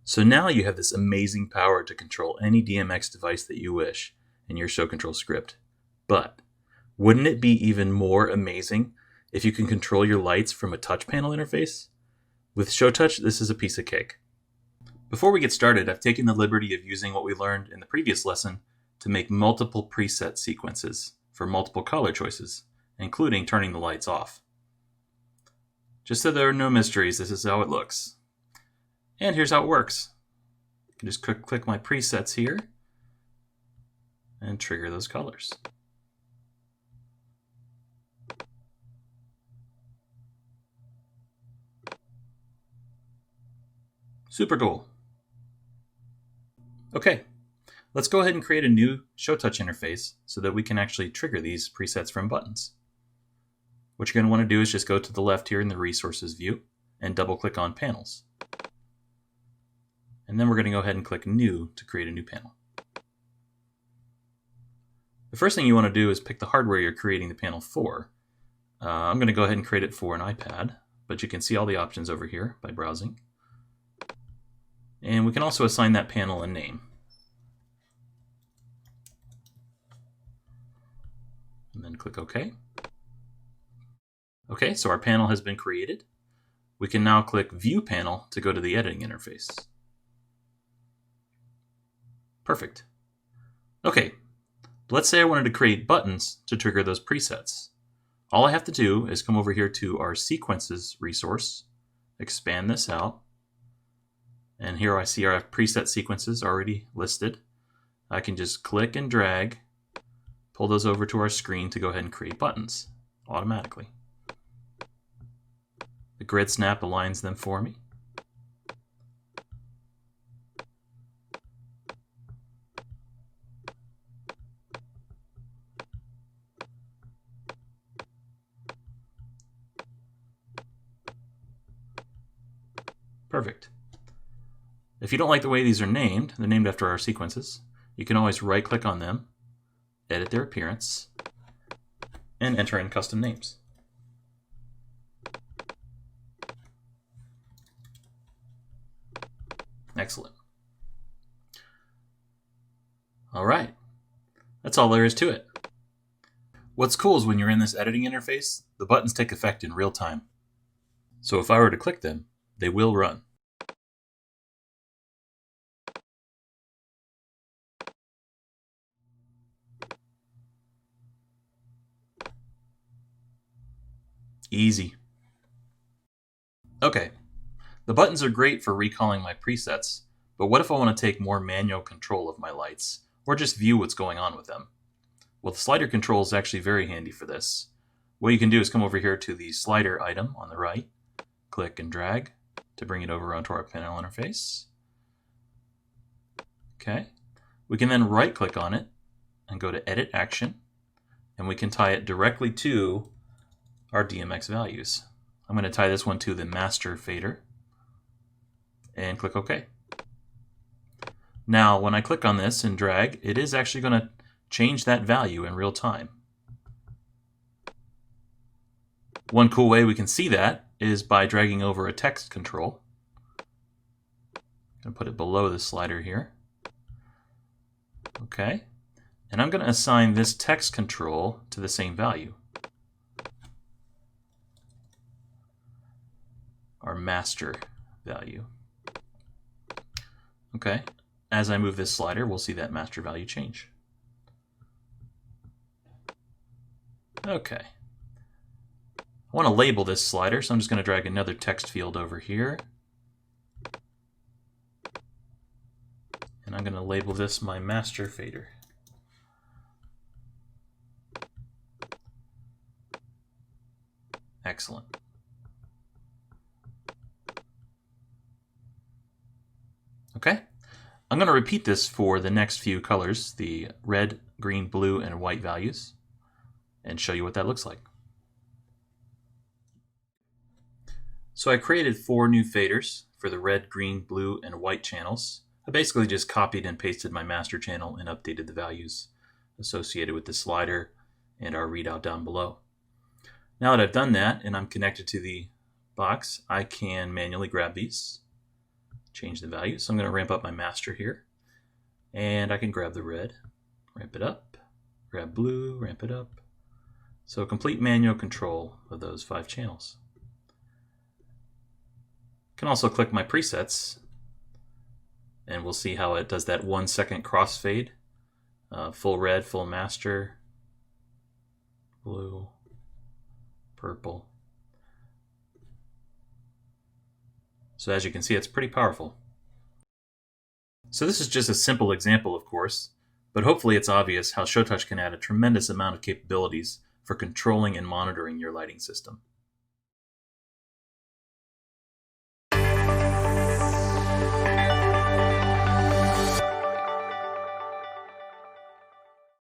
So now you have this amazing power to control any DMX device that you wish in your show control script. But wouldn't it be even more amazing if you can control your lights from a touch panel interface? With ShowTouch, this is a piece of cake. Before we get started, I've taken the liberty of using what we learned in the previous lesson to make multiple preset sequences for multiple color choices, including turning the lights off. Just so there are no mysteries, this is how it looks. And here's how it works. I can just click my presets here and trigger those colors. Super cool. Okay, let's go ahead and create a new ShowTouch interface so that we can actually trigger these presets from buttons. What you're going to want to do is just go to the left here in the Resources view and double-click on Panels. And then we're going to go ahead and click New to create a new panel. The first thing you want to do is pick the hardware you're creating the panel for. I'm going to go ahead and create it for an iPad, but you can see all the options over here by browsing. And we can also assign that panel a name. And then click OK. Okay, so our panel has been created. We can now click View Panel to go to the editing interface. Perfect. Okay, let's say I wanted to create buttons to trigger those presets. All I have to do is come over here to our Sequences resource, expand this out, and here I see our preset sequences already listed. I can just click and drag, pull those over to our screen to go ahead and create buttons automatically. The grid snap aligns them for me. Perfect. If you don't like the way these are named, they're named after our sequences, you can always right-click on them, edit their appearance, and enter in custom names. Excellent. All right. That's all there is to it. What's cool is when you're in this editing interface, the buttons take effect in real time. So if I were to click them, they will run. Easy. Okay, the buttons are great for recalling my presets, but what if I want to take more manual control of my lights, or just view what's going on with them? Well, the slider control is actually very handy for this. What you can do is come over here to the slider item on the right, click and drag to bring it over onto our panel interface. Okay, we can then right-click on it and go to Edit Action, and we can tie it directly to our DMX values. I'm going to tie this one to the master fader and click OK. Now when I click on this and drag, it is actually going to change that value in real time. One cool way we can see that is by dragging over a text control. I'm going to put it below the slider here. Okay, and I'm going to assign this text control to the same value. Our master value. Okay, as I move this slider, we'll see that master value change. Okay, I want to label this slider, so I'm just going to drag another text field over here. And I'm going to label this my master fader. Excellent. Okay, I'm going to repeat this for the next few colors, the red, green, blue, and white values, and show you what that looks like. So I created 4 new faders for the red, green, blue, and white channels. I basically just copied and pasted my master channel and updated the values associated with the slider and our readout down below. Now that I've done that and I'm connected to the box, I can manually grab these, change the value. So I'm going to ramp up my master here. And I can grab the red, ramp it up, grab blue, ramp it up. So complete manual control of those 5 channels. I can also click my presets, and we'll see how it does that 1 second crossfade. Full red, full master, blue, purple. So as you can see, it's pretty powerful. So this is just a simple example, of course, but hopefully it's obvious how ShowTouch can add a tremendous amount of capabilities for controlling and monitoring your lighting system.